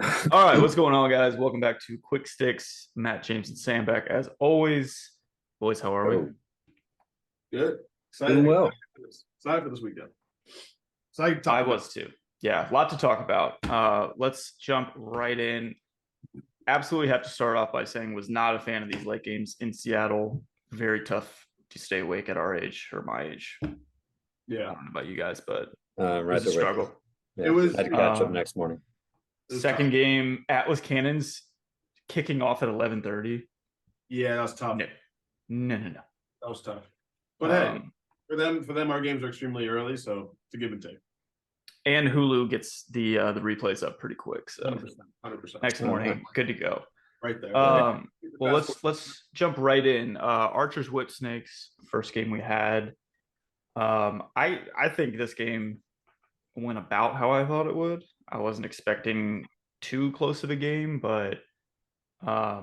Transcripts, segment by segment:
All right, what's going on, guys? Welcome back to Quick Sticks. Matt, James, and Sam back as always. Boys, how are we? Oh, Good. doing Excited. well. Excited for this weekend. Excited to talk I about. was too. Yeah, a lot to talk about. Let's jump right in. Absolutely have to start off by saying was not a fan of these late games in Seattle. Very tough to stay awake at our age or my age. I Yeah. don't know about you guys, but it Right was a there with struggle. you. It was- had to catch up next morning. Second tough. game, Atlas Cannons kicking off at 11:30. Yeah, that was tough. No. That was tough. But hey, for them, our games are extremely early, so it's a give and take. And Hulu gets the replays up pretty quick. So 100%. next morning, good to go. Right there. Well, let's jump right in. Archer's Whip Snakes, first game we had. I think this game went about how I thought it would. I wasn't expecting too close of a game, but I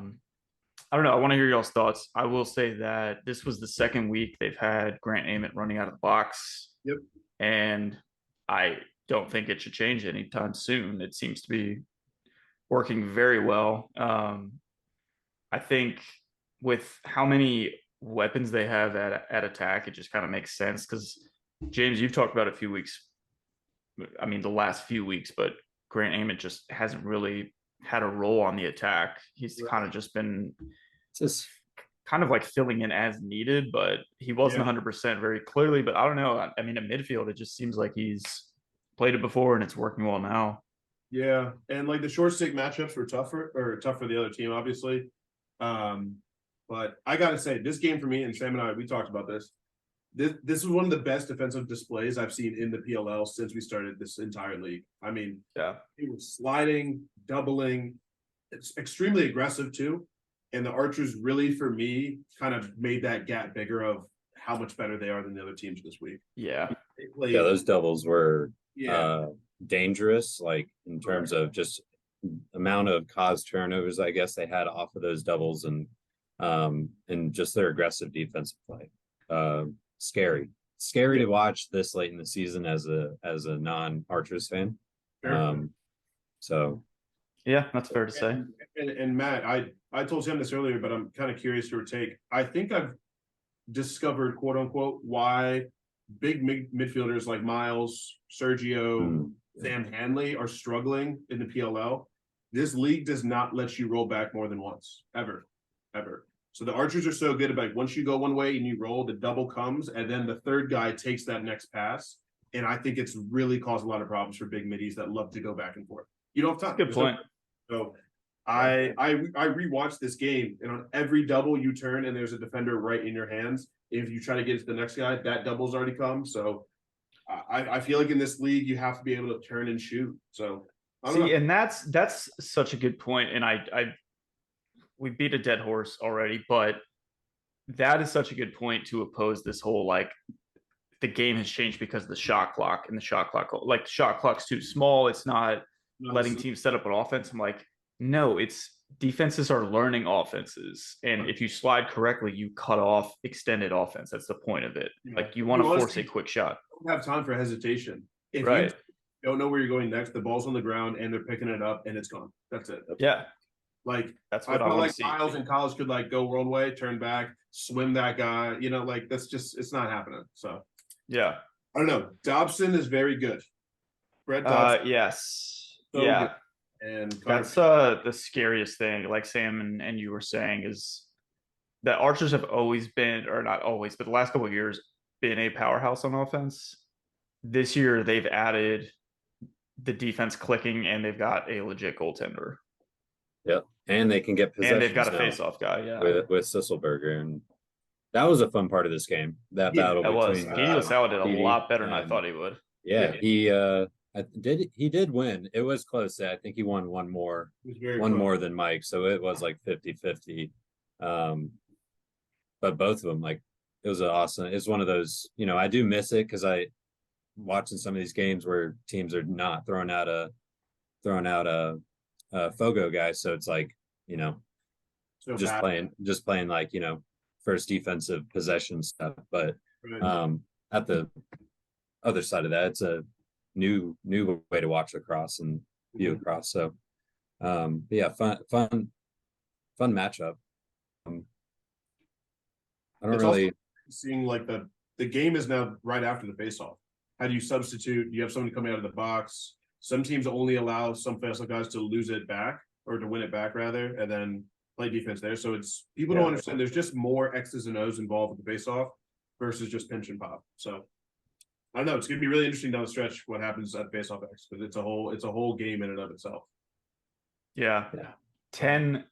don't know. I want to hear y'all's thoughts. I will say that this was the second week they've had Grant Ament running out of the box. Yep. And I don't think it should change anytime soon. It seems to be working very well. I think with how many weapons they have at attack, it just kind of makes sense because James, you've talked about it a few weeks. I mean, the last few weeks, but Grant Ament just hasn't really had a role on the attack. He's kind of just been Just kind of like filling in as needed, but he wasn't 100% very clearly. But I don't know. I mean, at midfield, it just seems like he's played it before and it's working well now. Yeah, and like the short stick matchups were tough for the other team, obviously. But I gotta say, this game for me, and Sam and I, we talked about this. This is one of the best defensive displays I've seen in the PLL since we started this entire league. I mean, Yeah, he was sliding, doubling. It's extremely aggressive too. And the Archers really, for me, kind of made that gap bigger of how much better they are than the other teams this week. yeah, those doubles were Yeah. dangerous, like in terms of just amount of cause turnovers, I guess they had off of those doubles and just their aggressive defensive play. Scary to watch this late in the season as a non-Archers fan. Sure. So yeah, that's fair to say. And Matt, I told Sam this earlier, but I'm kind of curious to your take. I think I've discovered, quote unquote, why big midfielders like Miles, Sergio, Sam Hanley are struggling in the PLL. This league does not let you roll back more than once, ever. So the Archers are so good about once you go one way and you roll, the double comes, and then the third guy takes that next pass. And I think it's really caused a lot of problems for big middies that love to go back and forth. You don't have time. Good point. So I rewatched this game, and on every double you turn and there's a defender right in your hands. If you try to get to the next guy, that double's already come. So I feel like in this league you have to be able to turn and shoot. So see, and that's such a good point. And I we beat a dead horse already, but that is such a good point to oppose this whole like the game has changed because of the shot clock and the shot clock, like the shot clock's too small. It's not letting teams set up an offense. I'm like, no, it's defenses are learning offenses. And if you slide correctly, you cut off extended offense. That's the point of it. Yeah. Like you want to force a quick shot. Don't have time for hesitation. If right. You don't know where you're going next, the ball's on the ground and they're picking it up and it's gone. That's it. Yeah. Like that's what I felt like Miles in college could like go one way, turn back, swim that guy. You know, like that's just it's not happening. So yeah. I don't know. Dobson is very good. Brett Dobson. Yes. So yeah. Good. And that's the scariest thing, like Sam and you were saying, is that Archers have always been, or not always, but the last couple of years, been a powerhouse on offense. This year, they've added the defense clicking, and they've got a legit goaltender. Yep, and they can get possession. And they've got a face-off guy, yeah, with Sisselberger, and that was a fun part of this game. That battle between Gini LaSalle did a lot better than I thought he would. Yeah, he did win. It was close. I think he won one more than Mike, so it was like 50-50. But both of them, like, it was awesome. It's one of those, I do miss it because I watching some of these games where teams are not throwing out a Fogo guy, so it's like just playing like first defensive possession stuff. But at the other side of that, it's a new way to watch lacrosse and view lacrosse. So But yeah, fun matchup. I don't It's really. also seeing like the game is now right after the face-off. How do you substitute? You have somebody coming out of the box. Some teams only allow some face-off guys to lose it back or to win it back rather, and then play defense there. So it's people don't understand. There's just more X's and O's involved with the face-off versus just pinch and pop. So I don't know. It's gonna be really interesting down the stretch what happens at face-off X because it's a whole game in and of itself. Yeah. Yeah. 10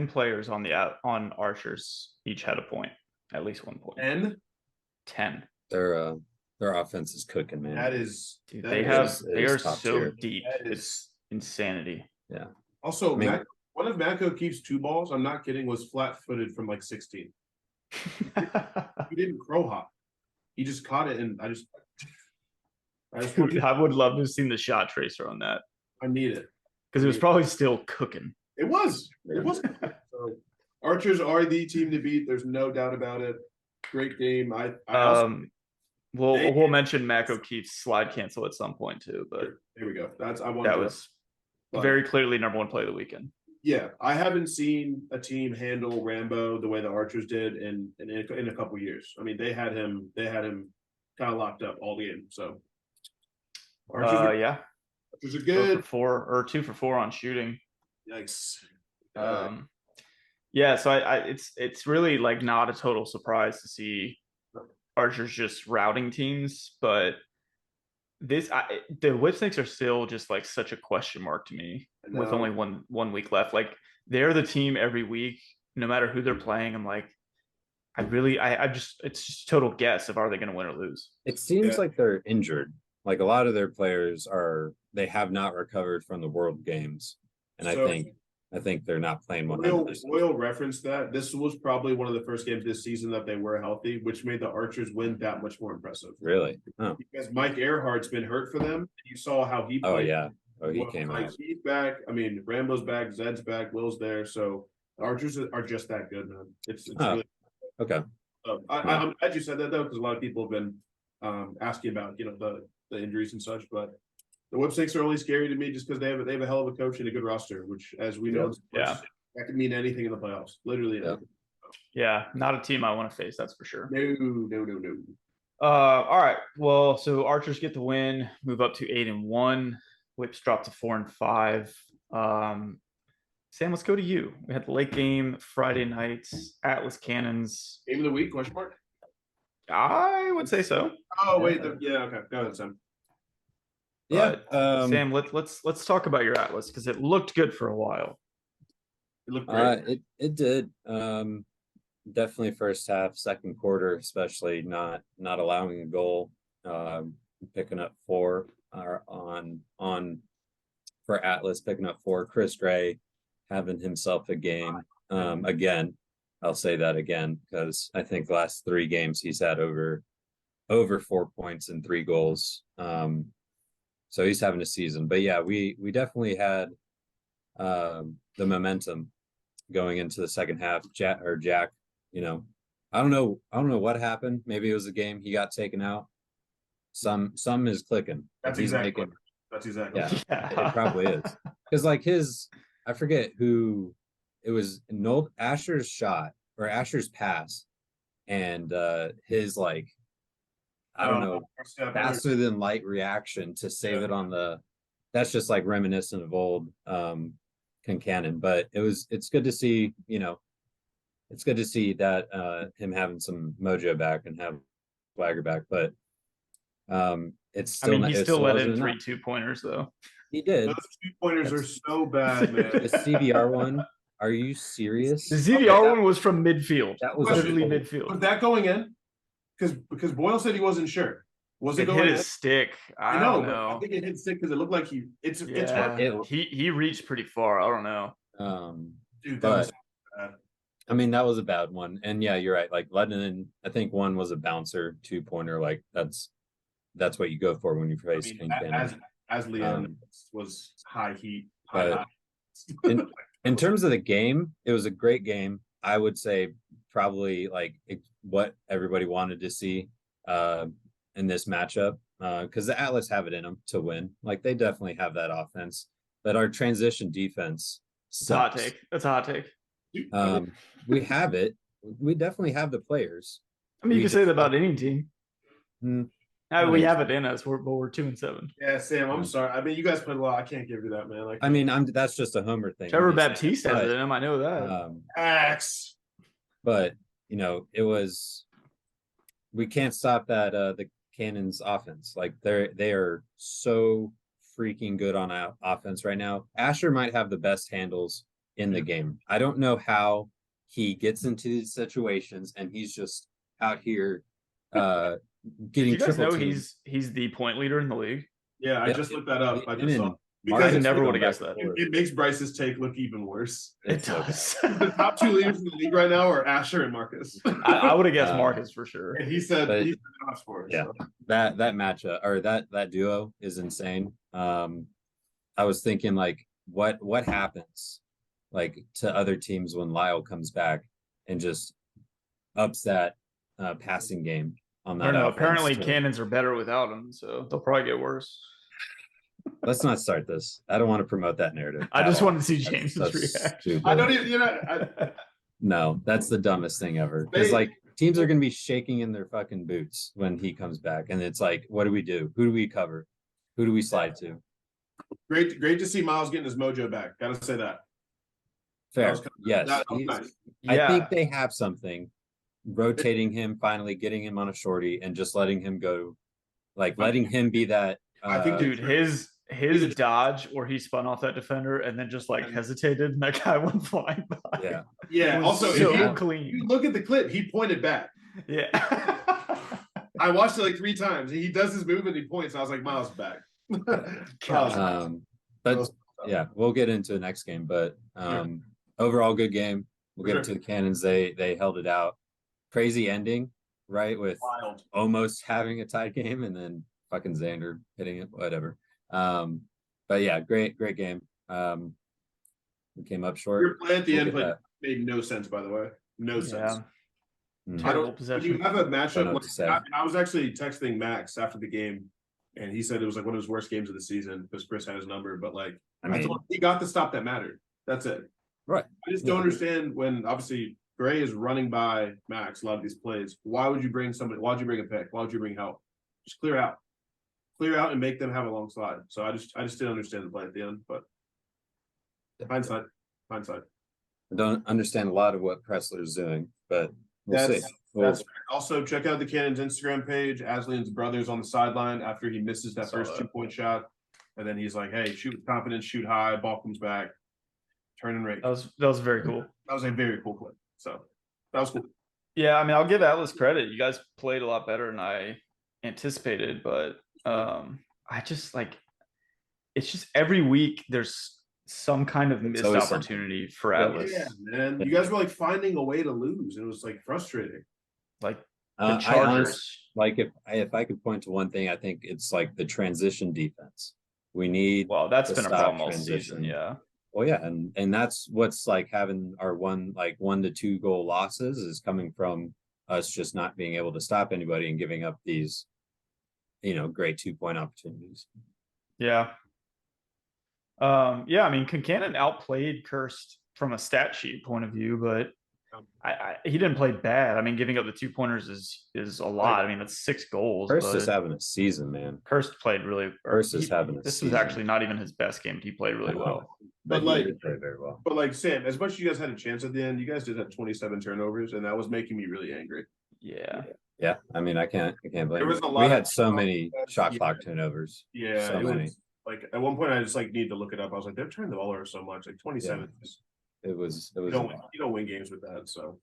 players on the out on Archers each had a point, at least 1 point. And 10. Their offense is cooking, man. that is, Dude, that they is- are top so tier. deep. It's insanity. Yeah. Also, I mean- one of Mako keeps 2 balls. I'm not kidding. Was flat-footed from like 16. He didn't crow hop. He just caught it, and I just Dude, I would love to have seen the shot tracer on that I need it. because it was probably still cooking. It was. So, Archers are the team to beat. There's no doubt about it. Great game. I also We'll mention Mac O'Keefe's slide cancel at some point too, but here we go. that was but, very clearly number 1 play of the weekend. yeah. I haven't seen a team handle Rambo the way the Archers did in a couple years. I mean, they had him kind of locked up all game. So Archers, Yeah, Archers are 4 good. for 4 or 2 for 4 on shooting. Yikes. Yeah, so it's really like not a total surprise to see Archers just routing teams, but the Whipsnakes are still just like such a question mark to me with only one week left. Like they're the team every week, no matter who they're playing. I'm like, it's just total guess of are they going to win or lose. It seems like they're injured. Like a lot of their players they have not recovered from the World Games, and I think they're not playing 100%. Will referenced that this was probably one of the first games this season that they were healthy, which made the Archers win that much more impressive. Really? Oh. Because Mike Earhart's been hurt for them. You saw how he played. Oh yeah. Oh, he came out. He's back. I mean, Rambo's back, Zed's back, Will's there. So the Archers are just that good, man. It's really okay. I'm glad you said that though, because a lot of people have been asking about the injuries and such, but the Whipsnakes are only scary to me just because they have a hell of a coach and a good roster, which, as we know, that could mean anything in the playoffs. Literally anything. Yeah, not a team I want to face, that's for sure. No. All right. Well, so Archers get the win, move up to 8-1. Whips drop to 4-5. Sam, let's go to you. We had the late game Friday nights, Atlas Cannons. Game of the week? Question mark. I would say so. Oh wait, yeah, okay. Go ahead, Sam. Yeah, Sam, let's talk about your Atlas because it looked good for a while. It looked great. It did. Definitely first half, second quarter, especially not allowing a goal. Picking up 4 for Atlas, picking up 4. Chris Gray having himself a game. Again, I'll say that again because I think the last 3 games he's had over 4 points and 3 goals. So he's having a season. But yeah, we definitely had the momentum going into the second half. Jack, I don't know what happened. Maybe it was a game he got taken out. Some is clicking. That's exactly. Yeah, it probably is. Because like I forget who it was. Asher's shot or Asher's pass, and his like, I don't know, faster than light reaction to save it on the. That's just like reminiscent of old Concannon, but it's good to see. It's good to see that him having some mojo back and have Swagger back, but it's still. He still let in 3 2-pointers though. He did. Those 2-pointers are so bad, man. The CBR one. Are you serious? The CBR one was from midfield. That was literally midfield. Was that going in? Because Boyle said he wasn't sure. Was it going hit in? his stick? I know. don't know. I think it hit stick because it looked like it's he reached pretty far. I don't know. Dude, that was bad. I mean, that was a bad one. And yeah, you're right. Like letting in, I think one was a bouncer, 2-pointer. Like that's what you go for when you face as Leon was high heat. In terms of the game, it was a great game. I would say probably like what everybody wanted to see in this matchup because the Atlas have it in them to win. Like they definitely have that offense. but our transition defense It's a hot sucks. take. That's a hot take. We have it. We definitely have the players. I mean, you We can say that just- about any team. Hmm, We have it in us. But we're 2-7. Yeah, Sam, I'm Yeah. sorry. I mean, you guys played a lot. I can't give you that, man. I mean, that's just a homer thing. Trevor obviously. Baptiste has But, it in him. I know that. Axe. But it was, we can't stop that the Cannons offense. Like they are so freaking good on offense right now. Asher might have the best handles in the game. I don't know how he gets into these situations and he's just out here getting you guys triple know teamed. he's the point leader in the league. Yeah, I Yeah. just looked that up. I And just then saw Marcus because I never going would've back guessed and that. forth. it makes Bryce's take look even worse. It It's so does. The top two leaders in the league right now are Asher and Marcus. I would have guessed Um, Marcus for sure. And he said but- he's the top scorer. Yeah. So. that matchup or that duo is insane. I was thinking like what happens like to other teams when Lyle comes back and just ups that passing game on I that don't know. offense Apparently, to- Cannons are better without him, so they'll probably get worse. Let's not start this. I don't want to promote that narrative. I at just all. wanted to see That's- James's that's reaction. stupid. I don't even, No, that's the dumbest thing ever. Because They- like teams are gonna be shaking in their fucking boots when he comes back, and it's like, what do we do? Who do we cover? Who do we slide to? great to see Miles getting his mojo back. Gotta say that. Fair, was kinda- yes. that was he's- nice. I think they have something, rotating him, finally getting him on a shorty, and just letting him go, like letting him be that. I think, dude, his dodge where he spun off that defender and then just like hesitated, and that guy went flying by. Yeah, Yeah. It was Also, so if you clean. look at the clip, he pointed back. Yeah. I watched it like 3 times. He does his move and he points. I was like, Miles back. Miles, but yeah, we'll get into the next game. But overall, good game. We'll get Sure. into the Cannons. They held it out. Crazy ending, right? With wild. almost having a tied game and then fucking Xander hitting it, whatever. But yeah, great game. We came up short. Your play at the We'll end get that. made no sense, by the way. No sense. Yeah. Mm. I Terrible don't. When possession. you have a Don't know matchup, what to say. I was actually texting Max after the game, and he said it was like one of his worst games of the season because Chris had his number. But like, I I mean, told him he got the stop that mattered. That's it. right. I just don't Yeah. understand when obviously Gray is running by Max a lot of these plays. Why would you bring somebody? Why would you bring a pick? Why would you bring help? Just clear out and make them have a long slide. So I just didn't understand the play at the end, but hindsight. I don't understand a lot of what Pressler's doing, but we'll That's- see. We'll- That's also check out the Cannons Instagram page. Aslian's brother's on the sideline after he misses that Saw first that. 2-point shot, and then he's like, "Hey, shoot with confidence, shoot high, ball comes back, turn and rate." That was very cool. That was a very cool play. So that was cool. Yeah, I mean, I'll give Atlas credit. You guys played a lot better than I anticipated, but I just like it's just every week there's some kind of missed always something. opportunity for Atlas. Yeah, man. You guys were like finding a way to lose, and it was like frustrating. Like the I honest- Chargers. like if I could point to one thing, I think it's like the transition defense. We need Well, that's to been a stop problem all transition. season. Yeah. Well, yeah, and that's what's like having our 1 to 2 goal losses is coming from us just not being able to stop anybody and giving up these, great 2-point opportunities. Yeah. Yeah, I mean, Concannon outplayed Cursed from a stat sheet point of view, but he didn't play bad. I mean, giving up the 2-pointers is a lot. I mean, that's 6 goals. First is but having a season, man. Cursed played really. First is having a This season. was actually not even his best game. He played really well. But he like- did play very well. But like Sam, as much as you guys had a chance at the end, you guys did have 27 turnovers, and that was making me really angry. Yeah. Yeah, I mean, I can't blame There was you. a lot We of- had so many shot Yeah. clock turnovers. Yeah, So it many. was like at one point I just like need to look it up. I was like, they're turning the ball over so much. Like 27. It was. You don't win games with that. So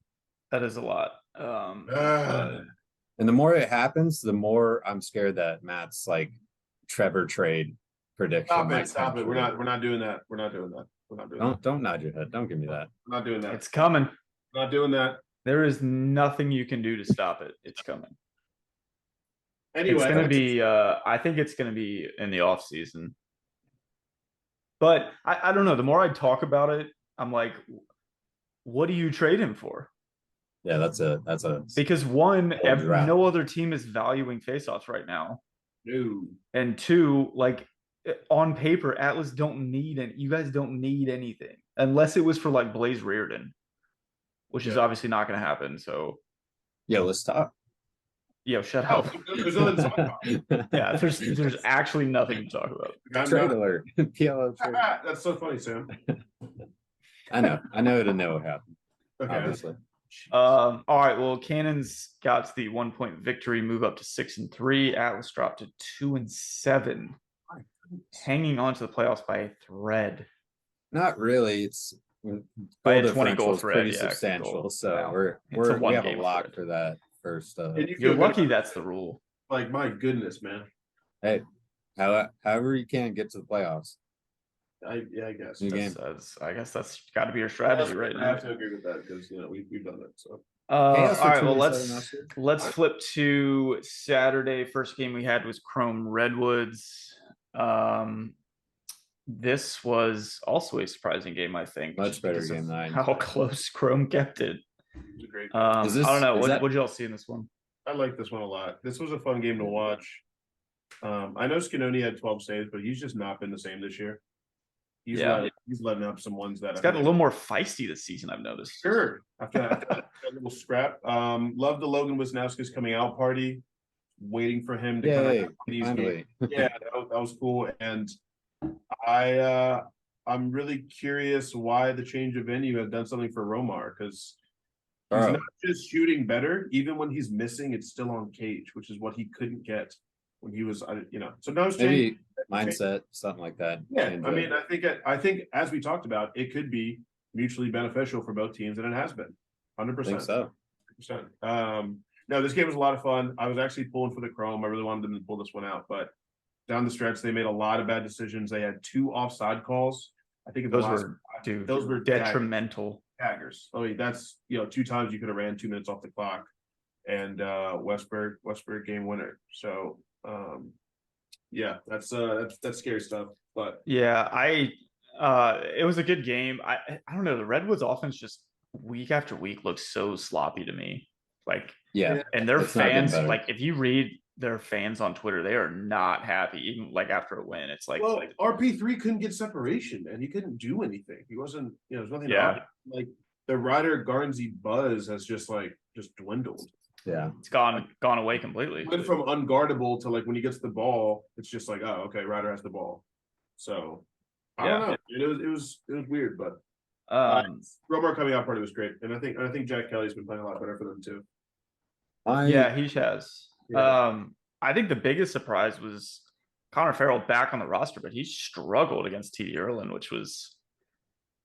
That is a lot. But And the more it happens, the more I'm scared that Matt's like Trevor trade prediction. stop might it, stop come it. true. We're not doing that. We're not doing that. We're not doing that. Don't nod your head. Don't give me that. We're not doing that. it's coming. We're not doing that. There is nothing you can do to stop it. It's coming. Anyway, It's going to be, I think it's going to be in the off season. But I don't know. The more I talk about it, I'm like, what do you trade him for? Yeah, that's a Because one, Or draft. no other team is valuing faceoffs right now. no. And two, like on paper, Atlas don't need any. You guys don't need anything unless it was for like Blaze Reardon, which is Yeah. obviously not going to happen. So, Yeah, let's talk. shut Oh, up. there's nothing to talk about. Yeah, there's actually nothing to talk about. I'm Trade not- alert. PLL trade. That's so funny, Sam. I know to know what happened. Okay. Obviously. All right. Well, Cannons got the 1 point victory, move up to 6-3. Atlas dropped to 2-7, hanging on to the playoffs by a thread. Not really. It's By a goal 20 goal differential is thread, pretty yeah, substantial. goal. So Wow. we're It's a we have a one-game lock thread. for that first. And you You're feel good lucky about that's it. the rule. Like, my goodness, man. Hey, however you can get to the playoffs. I guess. You That's, game. I guess that's got to be your strategy right I now. have to agree with that because we've done it. So All Chaos right. were Well, 2-7 last year. let's flip to Saturday. First game we had was Chrome Redwoods. This was also a surprising game, I think. Much just better because of game than I how close Chrome kept it. it's a great. Is this- I don't know. is that- What'd y'all see in this one? I like this one a lot. This was a fun game to watch. I know Scanoni had 12 saves, but he's just not been the same this year. Yeah. He's letting up some ones that It's gotten a little more feisty this season, I've noticed. Sure. After that little scrap. Love the Logan Wisnowski's coming out party. Waiting for him to Yay, come out. finally. Yeah, that was cool. And I'm really curious why the change of venue has done something for Romar, because he's Bro, not just shooting better, even when he's missing, it's still on cage, which is what he couldn't get when he was, so now it's changing. maybe mindset, something like that. Yeah, change I it. mean, I think as we talked about, it could be mutually beneficial for both teams, and it has been, 100%. I think so. 100%. No, this game was a lot of fun. I was actually pulling for the Chrome. I really wanted them to pull this one out, but down the stretch, they made a lot of bad decisions. They had 2 offside calls. I think in the Those last, were, dude, those were detrimental. daggers. I mean, that's 2 times you could have ran 2 minutes off the clock, and Westberg game winner. So yeah, that's scary stuff. But Yeah, it was a good game. I don't know. The Redwoods offense just week after week looks so sloppy to me. Like, Yeah. and their It's not getting fans, better. like, if you read their fans on Twitter, they are not happy, even like after a win. It's like, well, RP3 couldn't get separation, and he couldn't do anything. He wasn't, there's nothing. Yeah. Like the Ryder Garnsey buzz has just dwindled. Yeah. it's gone away completely. Went from unguardable to like when he gets the ball, it's just like, oh, okay, Ryder has the ball. So I don't know. It was weird, but Romar coming out party was great, and I think Jack Kelly's been playing a lot better for them too. Yeah, he has. Yeah. I think the biggest surprise was Connor Farrell back on the roster, but he struggled against TD Erlin, which was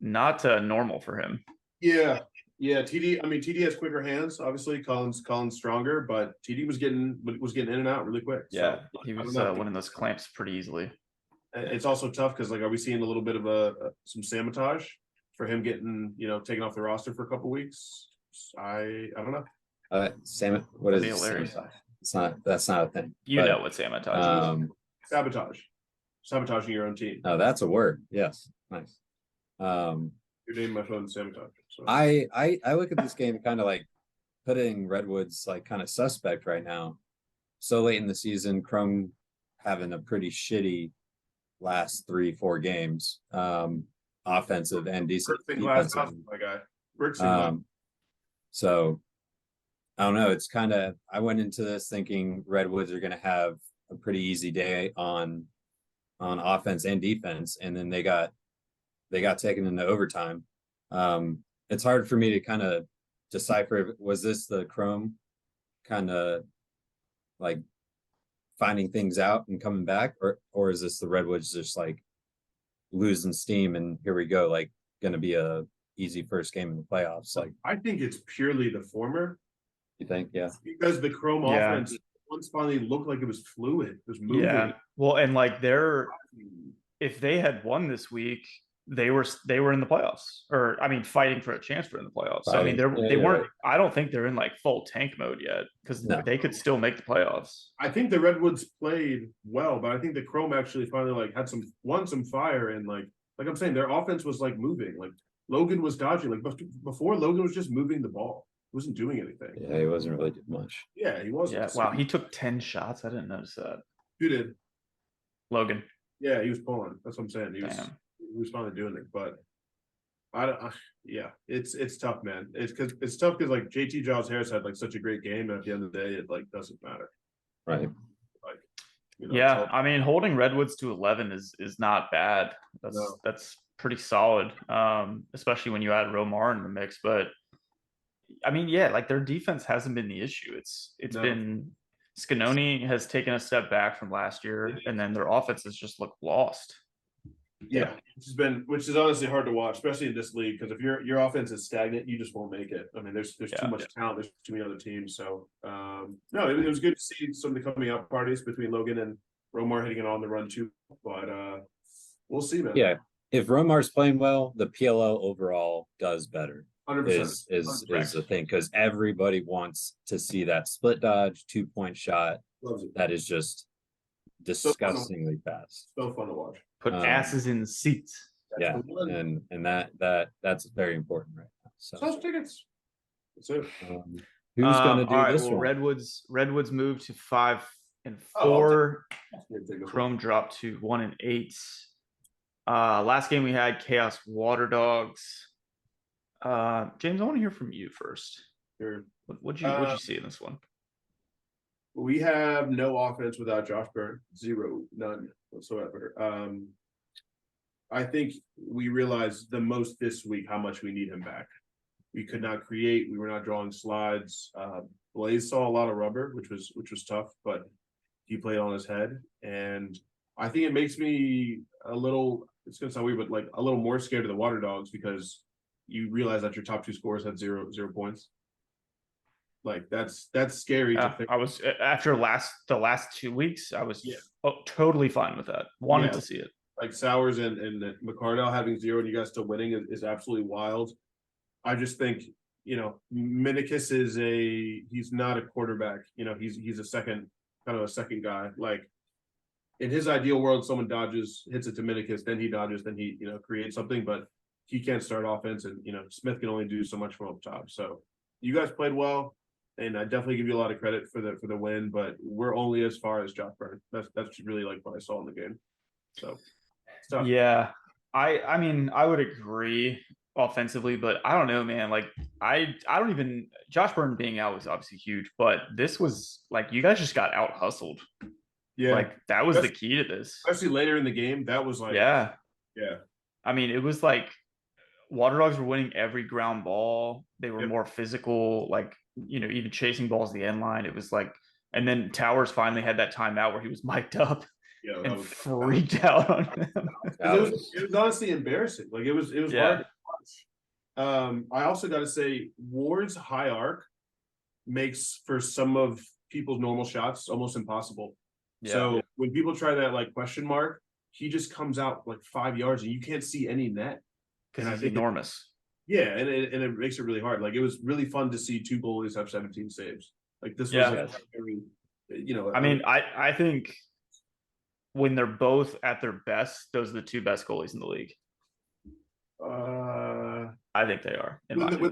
not normal for him. Yeah, TD. I mean, TD has quicker hands. Obviously, Colin's stronger, but TD was getting in and out really quick. Yeah, so, he I was don't know. winning those clamps pretty easily. It's also tough because, like, are we seeing a little bit of some sabotage for him getting taken off the roster for a couple weeks? I don't know. Sam, what is That'd be hilarious. sabotage? That's not a thing. You But, know what sabotage is. Sabotage, sabotaging your own team. Oh, that's a word. Yes. Nice. Your name, my phone, sabotage. So. I look at this game kind of like putting Redwoods like kind of suspect right now. So late in the season, Chrome having a pretty shitty last 3-4 games, offensive and decent First thing glass defensive. house, my guy. Bricks and glass. So I don't know. It's kind of, I went into this thinking Redwoods are going to have a pretty easy day on offense and defense, and then they got taken into overtime. It's hard for me to kind of decipher, was this the Chrome kind of like finding things out and coming back, or is this the Redwoods just like losing steam and here we go, like going to be a easy first game in the playoffs? Like, I think it's purely the former. you think? Yeah. Because the Chrome Yeah. offense once finally looked like it was fluid. It was moving. Yeah. Well, and like if they had won this week, they were in the playoffs, or I mean, fighting for a chance for in the playoffs. So, I mean, they weren't. Right. I don't think they're in like full tank mode yet, because they could still make the playoffs. I think the Redwoods played well, but I think the Chrome actually finally like had some fire, and like I'm saying, their offense was like moving. Like Logan was dodging. Like before, Logan was just moving the ball. He wasn't doing anything. Yeah, he wasn't really doing much. Yeah, he wasn't. Yeah. Wow, he took 10 shots. I didn't notice that. Who did? Logan. Yeah, he was pulling. That's what I'm saying. Damn. He was finally doing it, but I don't. Yeah, it's tough, man. It's tough because like JT Giles Harris had like such a great game, and at the end of the day, it like doesn't matter. Right. Like, Yeah, I mean, holding Redwoods to 11 is not bad. No. That's pretty solid, especially when you add Romar in the mix. But I mean, yeah, like their defense hasn't been the issue. It's No. been Scanoni has taken a step back from last year, and then their offense has just looked lost. Yeah, which is honestly hard to watch, especially in this league, because if your offense is stagnant, you just won't make it. I mean, there's too much talent, there's too many other teams. So no, it was good to see some of the coming out parties between Logan and Romar hitting it on the run too. But we'll see, man. Yeah. If Romar's playing well, the PLL overall does better. 100%. Is the thing, because everybody wants to see that split dodge 2-point shot. Loves it. That is just disgustingly fast. So fun to watch. Put asses in the seats. Yeah, and that's very important right now. So Sells tickets. That's it. who's gonna do this one? Redwoods moved to 5 and 4. Chrome dropped to 1 and 8. Last game we had Chaos Water Dogs. James, I want to hear from you first. Sure. What'd you see in this one? We have no offense without Josh Byrne. None whatsoever. I think we realized the most this week how much we need him back. We could not create. We were not drawing slides. Blaze saw a lot of rubber, which was tough, but he played on his head. And I think it makes me a little, it's gonna sound weird, but like a little more scared of the Water Dogs because you realize that your top 2 scorers had 0 points. Like that's scary to think. I was after the last 2 weeks, I was totally fine with that. Wanted to see it. Like Sowers and McCardell having 0 and you guys still winning is absolutely wild. I just think, Minikis he's not a quarterback. He's a second guy. Like in his ideal world, someone hits it to Minikis, then he dodges, then he, creates something, but he can't start offense and, Smith can only do so much from up top. So you guys played well. And I definitely give you a lot of credit for the win, but we're only as far as Josh Byrne. That's really like what I saw in the game. So yeah, I mean I would agree offensively, but I don't know, man. Like I don't even Josh Byrne being out was obviously huge, but this was like you guys just got out hustled. Yeah, like that was the key to this. Especially later in the game, that was like yeah. Yeah. I mean, it was like Water Dogs were winning every ground ball. They were more physical, like even chasing balls at the end line. It was like, and then Towers finally had that timeout where he was mic'd up and freaked out on him. It was honestly embarrassing. Like it was hard to watch. I also got to say, Ward's high arc makes for some of people's normal shots almost impossible. So when people try that like question mark, he just comes out like 5 yards and you can't see any net. Because he's enormous. And it makes it really hard. Like it was really fun to see 2 goalies have 17 saves. Like this was I mean, I think when they're both at their best, those are the 2 best goalies in the league. I think they are. When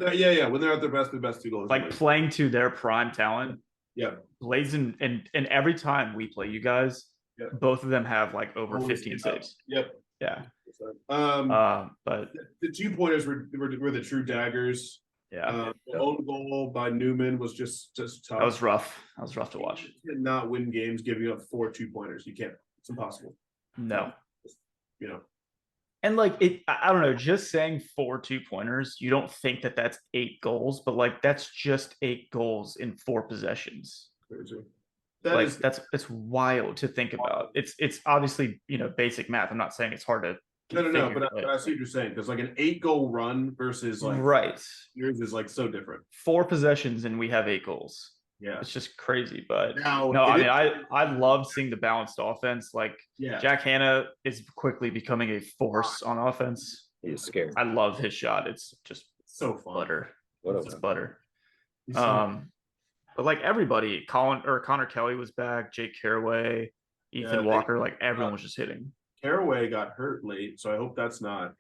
they're at their best, the best 2 goalies. Like playing to their prime talent. Yeah. Blaze and every time we play you guys, both of them have like over 15 saves. Yep. Yeah. But the 2-pointers were the true daggers. Yeah. The own goal by Newman was just tough. That was rough. That was rough to watch. You cannot win games giving up 4 2-pointers. You can't. It's impossible. No. And like I don't know, just saying 4 2-pointers, you don't think that that's 8 goals, but like that's just 8 goals in 4 possessions. Crazy. That's wild to think about. It's obviously basic math. I'm not saying it's hard to. No, but I see what you're saying because like an 8-goal run versus like yours is like so different. 4 possessions and we have 8 goals. Yeah, it's just crazy. But I love seeing the balanced offense. Like Jack Hanna is quickly becoming a force on offense. He's scary. I love his shot. It's just so fun. Butter. It's butter. But like everybody, Connor Kelly was back, Jake Caraway, Ethan Walker, like everyone was just hitting. Caraway got hurt late, so I hope that's not.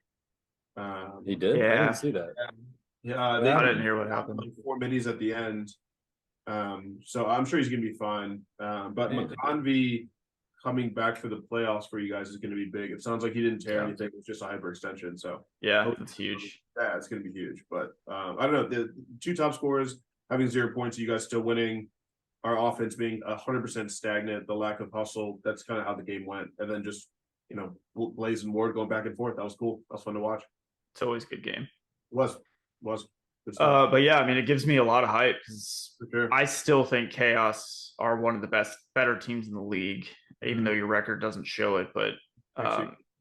He did. Yeah. I didn't see that. Yeah, I didn't hear what happened. Like 4 middies at the end, so I'm sure he's gonna be fine. But McConvey coming back for the playoffs for you guys is going to be big. It sounds like he didn't tear Yeah. anything; it's just a hyperextension. So Yeah, that's huge. yeah, it's going to be huge. But I don't know. The two top scorers having 0 points, you guys still winning. Our offense being 100% stagnant, the lack of hustle. That's kind of how the game went. And then just Blaze and Ward going back and forth. That was cool. That was fun to watch. It's always a good game. It was. Good stuff. But yeah, I mean, it gives me a lot of hype because For sure. I still think Chaos are one of the better teams in the league, even though your record doesn't show it. But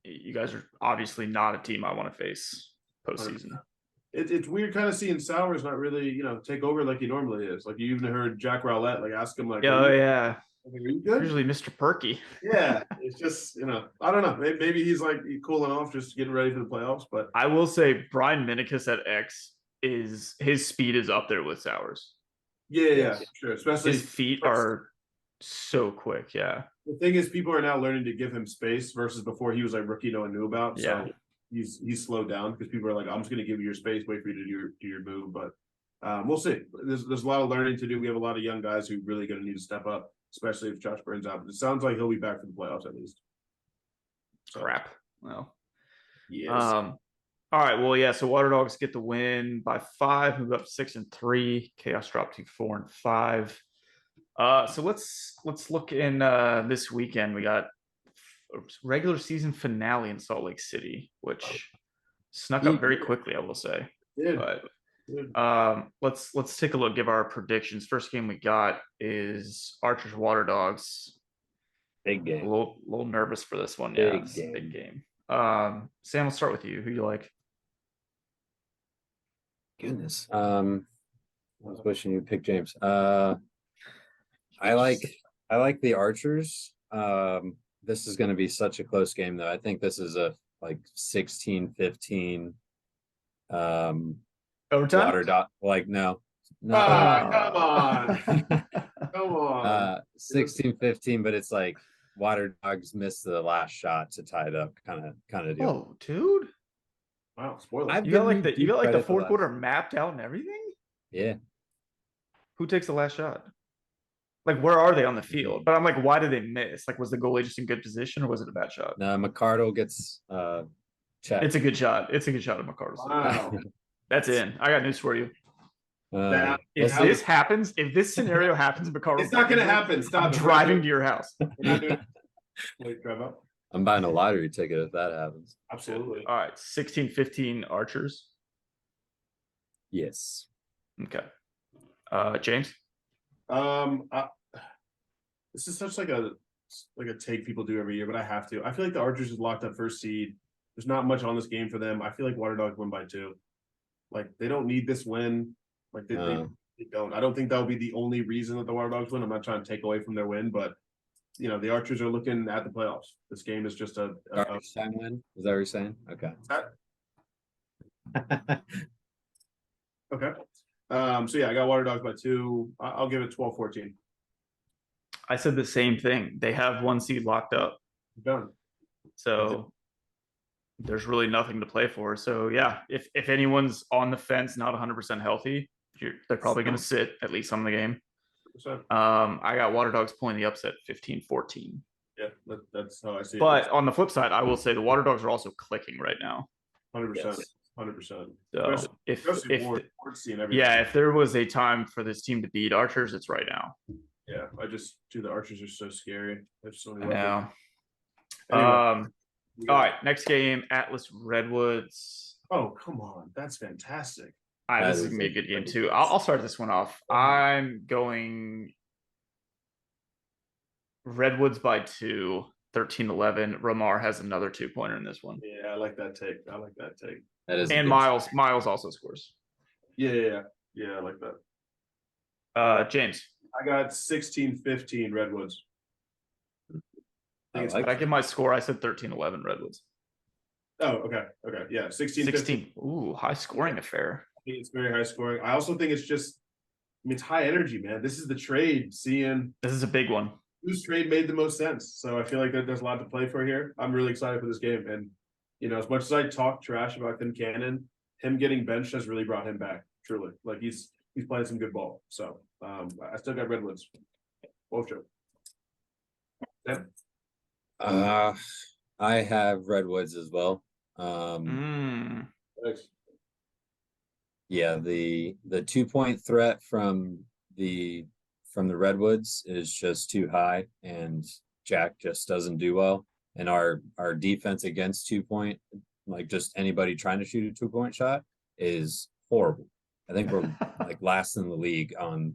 you guys are obviously not a team I want to face postseason. It's weird kind of seeing Sowers not really, take over like he normally is. Like you even heard Jack Rowlett ask him like, oh yeah, are you good? Usually Mr. Perky. Yeah, it's just I don't know. Maybe he's like cooling off, just getting ready for the playoffs. But I will say Brian Minicus at X his speed is up there with Sowers. Yeah, sure. Especially his feet are so quick. Yeah. The thing is, people are now learning to give him space versus before he was like rookie, no one knew about. Yeah. So he's slowed down because people are like, I'm just going to give you your space, wait for you to do your move. But we'll see. There's a lot of learning to do. We have a lot of young guys who really going to need to step up, especially if Josh Burns out. But it sounds like he'll be back for the playoffs at least. So, crap. Well, yes. All right. Well, yeah. So Water Dogs get the win by 5, move up 6-3. Chaos drop to 4-5. So let's look in this weekend. We got a regular season finale in Salt Lake City, which snuck up very quickly, I will say. Yeah. But let's take a look, give our predictions. First game we got is Archers Water Dogs. Big game. A little nervous for this one. Big Yeah, it's a big game. Sam, we'll start with you. Who you like? Goodness. I was wishing you pick James. I like the Archers. This is going to be such a close game, though. I think this is a 16-15. Overtime? Water dot no. Come on. Come on. 16-15, but it's like Water Dogs missed the last shot to tie it up, kind of deal. Oh, dude. Wow, spoiler. You got like the fourth quarter mapped out and everything? Yeah. Who takes the last shot? Like, where are they on the field? But I'm like, why did they miss? Like, was the goalie just in good position or was it a bad shot? No, McCardle gets checked. It's a good shot. It's a good shot of McCardle. Wow. That's in. I got news for you. If this scenario happens, McCardle, it's not going to happen. Stop. I'm driving to your house. Wait, drive up. I'm buying a lottery ticket if that happens. Absolutely. All right, 16-15 Archers. Yes. Okay. James. This is such like a take people do every year, but I have to. I feel like the Archers is locked up first seed. There's not much on this game for them. I feel like Water Dogs win by 2. Like they don't need this win. Like they don't. I don't think that will be the only reason that the Water Dogs win. I'm not trying to take away from their win, but the Archers are looking at the playoffs. This game is just a time win. Is that what you're saying? Okay. Okay. So yeah, I got Water Dogs by 2. I'll give it 12-14. I said the same thing. They have 1 seed locked up. Done. So there's really nothing to play for. So yeah, if anyone's on the fence, not 100% healthy, they're probably going to sit at least on the game. 100%. I got Water Dogs pulling the upset 15-14. Yeah, that's how I see it. But on the flip side, I will say the Water Dogs are also clicking right now. 100%. 100%. So if yeah, if there was a time for this team to beat Archers, it's right now. Yeah, the Archers are so scary. There's so many. Now, anyway, all right, next game, Atlas Redwoods. Oh, come on, that's fantastic. This is gonna be a good game too. I'll start this one off. I'm going Redwoods by 2, 13-11. Romar has another 2-pointer in this one. Yeah, I like that take. That is, and Miles also scores. Yeah, I like that. James. I got 16-15 Redwoods. Did I give my score? I said 13-11 Redwoods. Oh, okay. Yeah, 16. Ooh, high scoring affair. I think it's very high scoring. I also think it's just, it's high energy, man. This is the trade. This is a big one. Whose trade made the most sense? So I feel like there's a lot to play for here. I'm really excited for this game. And, as much as I talk trash about Tim Cannon, him getting benched has really brought him back, truly. Like, he's playing some good ball. So I still got Redwoods. Both true. Yeah. Uh, I have Redwoods as well. Thanks. Yeah, the 2 point threat from the Redwoods is just too high, and Jack just doesn't do well. And our defense against 2 point, like just anybody trying to shoot a 2 point shot, is horrible. I think we're like last in the league on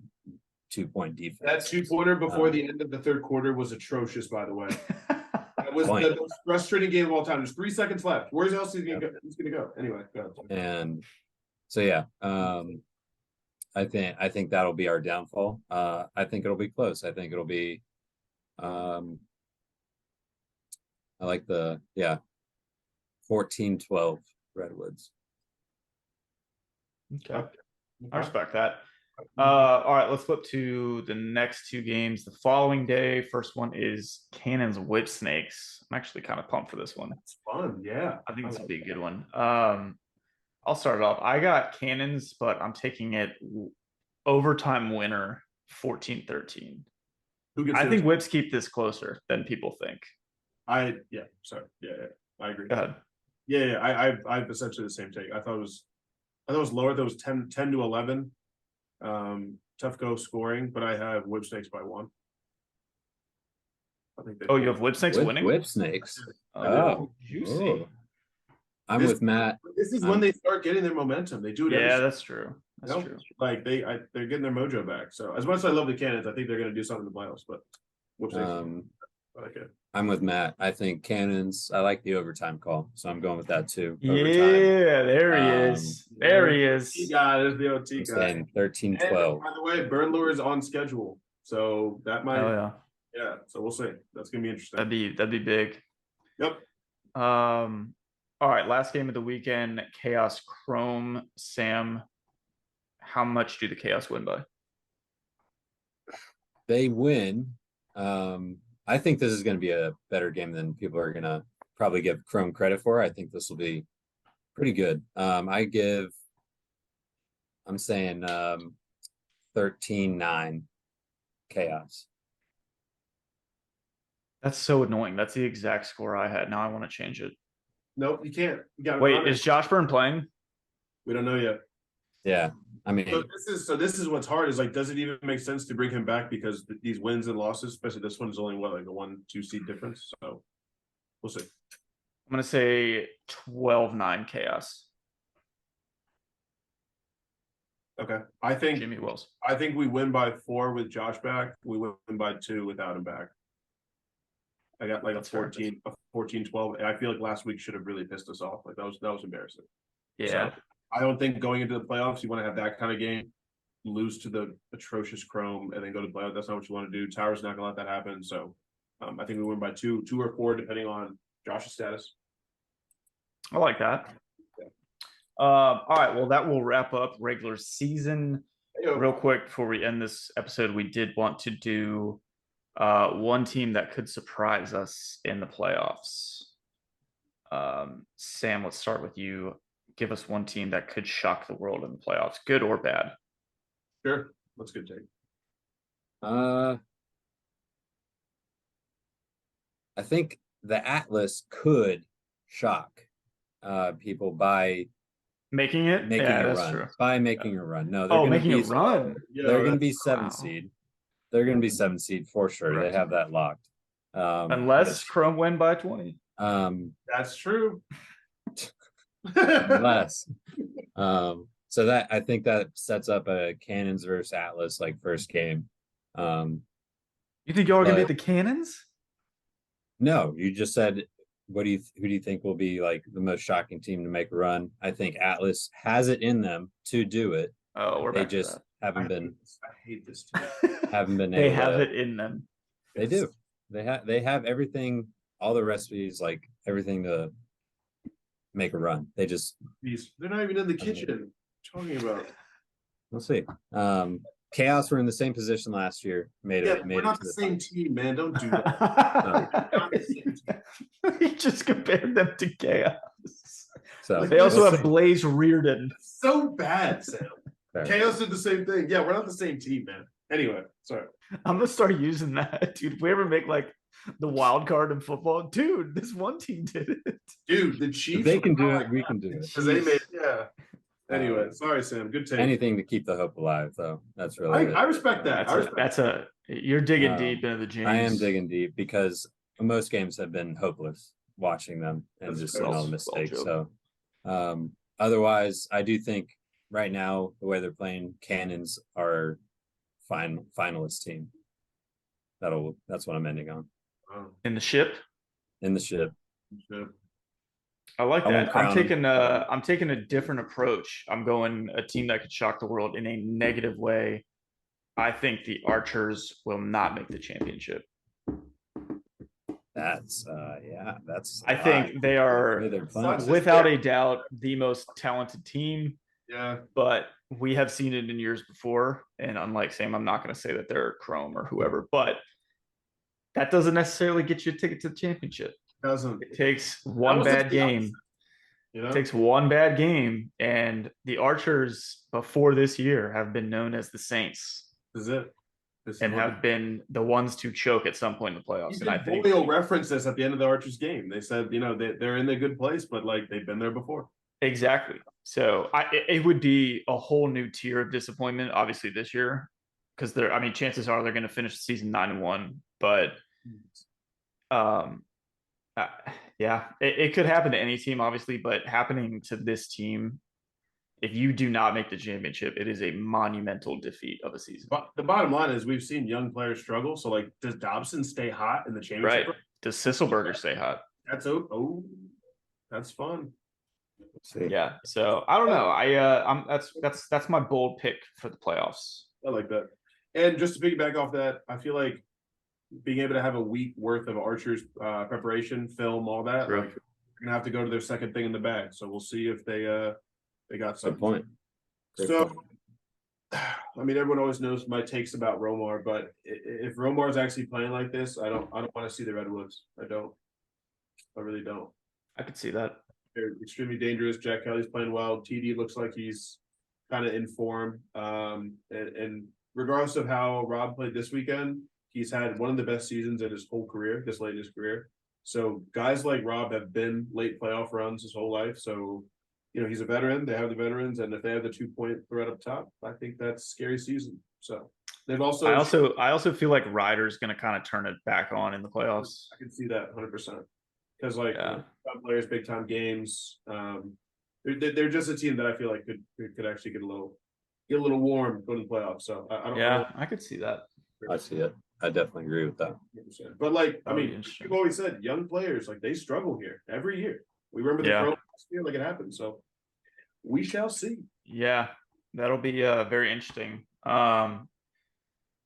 2 point defense. That 2-pointer before the end of the third quarter was atrocious, by the way. That was the most frustrating game of all time. There's 3 seconds left. Where's else is gonna go? He's gonna go anyway. Go ahead. And so yeah, I think that'll be our downfall. I think it'll be close. I think it'll be I like 14-12 Redwoods. Okay. I respect that. All right, let's flip to the next 2 games. The following day, first one is Cannon's Whip Snakes. I'm actually kind of pumped for this one. It's fun, yeah. I think this will be a good one. I'll start it off. I got Cannons, but I'm taking it overtime winner 14-13. I think Whips keep this closer than people think. I agree. Go ahead. Yeah, I've essentially the same take. I thought it was lower. That was 10-11. Tough go scoring, but I have Whip Snakes by 1. I think you have Whip Snakes winning? Whip Snakes. Oh, juicy. Oh. I'm with Matt. This is when they start getting their momentum. They do it. Yeah, that's true. That's true. Like they're getting their mojo back. So as much as I love the Cannons, I think they're going to do something in the playoffs. But Whip Snakes, I like it. I'm with Matt. I think Cannons. I like the overtime call, so I'm going with that too. Yeah, there he is. There he is. He got it. The OT guy. 13-12. By the way, Burn Lure is on schedule, so that might. Oh yeah. Yeah. So we'll see. That's gonna be interesting. That'd be big. Yep. All right, last game of the weekend, Chaos Chrome. Sam, how much do the Chaos win by? They win. I think this is going to be a better game than people are going to probably give Chrome credit for. I think this will be pretty good. I'm saying 13-9 Chaos. That's so annoying. That's the exact score I had. Now I want to change it. Nope, you can't. You gotta wait. Is Josh Byrne playing? We don't know yet. Yeah, I mean, this is what's hard is like, does it even make sense to bring him back because these wins and losses, especially this one, is only like a 1-2 seed difference. So we'll see. I'm gonna say 12-9 Chaos. Okay, I think Jimmy Wells. I think we win by 4 with Josh back. We win by 2 without him back. I got like a 14-12. And I feel like last week should have really pissed us off. Like that was embarrassing. Yeah. So I don't think going into the playoffs, you want to have that kind of game, lose to the atrocious Chrome, and then go to the playoffs. That's not what you want to do. Tower's not gonna let that happen. So I think we win by 2 or 4, depending on Josh's status. I like that. Yeah. All right. Well, that will wrap up regular season. Hey-o. Real quick before we end this episode, we did want to do one team that could surprise us in the playoffs. Sam, let's start with you. Give us one team that could shock the world in the playoffs, good or bad. Sure, that's a good take. I think the Atlas could shock people by making a run. True. By making a run. No, they're making a run. They're going to be 7 seed. They're going to be 7 seed for sure. Correct. They have that locked. Unless Chrome win by 20. That's true. Unless. So that I think that sets up a Cannons versus Atlas like first game. You think y'all are gonna beat the Cannons? No, you just said who do you think will be like the most shocking team to make a run? I think Atlas has it in them to do it. Oh, they just haven't been. I hate this team. Haven't been. They have it in them. They do. They have everything, all the recipes, like everything to make a run. They just they're not even in the kitchen. Talking about. We'll see. Chaos were in the same position last year. We're not the same team, man. Don't do that. You just compared them to Chaos. So they also have Blaze Reardon. So bad, Sam. Fair. Chaos did the same thing. Yeah, we're not the same team, man. Anyway, sorry. I'm gonna start using that, dude. If we ever make like the wild card in football, dude. This one team did it. Dude, the If Chiefs. they can do were it, we can do it. because they made Jeez. yeah. Anyway, sorry, Sam. Good take. Anything to keep the hope alive, though. That's really I it. respect that. You're digging Um, deep into the James. I am digging deep because most games have been hopeless watching them and That's just fair. seeing all the mistakes. So, otherwise, I do think right now the way they're playing, Cannons are finalist team. That's what I'm ending on In the ship. in the ship. I like I won't that. crown him. I'm taking a different approach. I'm going a team that could shock the world in a negative way. I think the Archers will not make the championship. That's I think they are they're playing. without a doubt the most talented team, Yeah. but we have seen it in years before. And unlike Sam, I'm not going to say that they're Chrome or whoever, but that doesn't necessarily get you a ticket to the championship. Doesn't. It takes one was the bad game. You know? It takes one bad game, and the Archers before this year have been known as the Saints This is it. This is and what- have been the ones to choke at some point in the playoffs. And I think Boyle referenced this at the end of the Archers game. They said, they're in a good place, but like they've been there before. exactly. So it would be a whole new tier of disappointment, obviously this year, because chances are they're going to finish the season 9-1. But yeah, it could happen to any team, obviously, but happening to this team, if you do not make the championship, it is a monumental defeat of a season. But the bottom line is we've seen young players struggle. So like, does Dobson stay hot in the championship? Right? Does Sisselberger stay hot? That's fun. Let's see. Yeah. So I don't know. That's my bold pick for the playoffs. I like that. And just to piggyback off that, I feel like being able to have a week worth of Archers preparation, film, all that, True. like you're gonna have to go to their second thing in the bag. So we'll see if they got Good something. point. Great So point. I mean, everyone always knows my takes about Romar, but if Romar is actually playing like this, I don't want to see the Redwoods. I don't. I really don't. I could see that. They're extremely dangerous. Jack Kelly's playing well. TD looks like he's kind of in form. And regardless of how Rob played this weekend, he's had one of the best seasons in his whole career, this late in his career. So guys like Rob have been late playoff runs his whole life. So, he's a veteran. They have the veterans, and if they have the 2-point threat up top, I think that's a scary season. So they've also. I also feel like Ryder's going to kind of turn it back on in the playoffs. I can see that 100%. Because top players, big time games, they're just a team that I feel like could actually get a little warm going to the playoffs. So I don't. Yeah, I could see that. I see it. I definitely agree with that. 100%. But like, I mean, interesting. you've always said young players like they struggle here every year. We remember the pro last year, like it happened. So we shall see. Yeah, that'll be very interesting.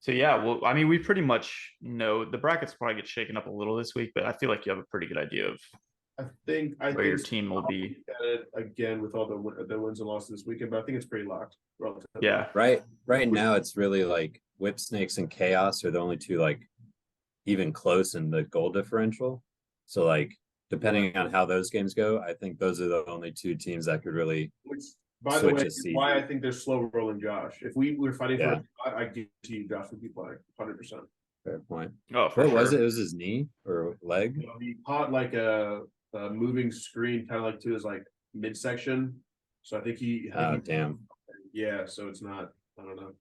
So yeah, well, I mean, we pretty much know the brackets probably get shaken up a little this week, but I feel like you have a pretty good idea of I think where your team will be. At it again with all the wins and losses this weekend, but I think it's pretty locked. Relatively. Yeah. Right now, it's really like Whip Snakes and Chaos are the only two like even close in the goal differential. So like depending on how those games go, I think those are the only two teams that could really. Which, by the way, switch a is season. why I think they're slow rolling Josh. If we were fighting for Yeah. a spot, I guarantee you Josh would be playing 100%. Fair point. Oh, for What sure. was it? It was his knee or leg? He caught like a moving screen, kind of like to his like midsection. So I think he. Oh damn. Yeah, so it's not. I don't know.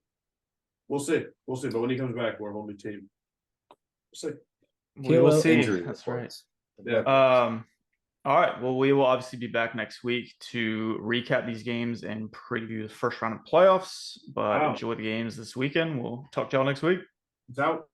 We'll see. But when he comes back, we're a whole new team. We'll see. We will PLL see. injury That's right. reports. Yeah. All right. Well, we will obviously be back next week to recap these games and preview the first round of playoffs. But Wow. enjoy the games this weekend. We'll talk to y'all next week. It's out.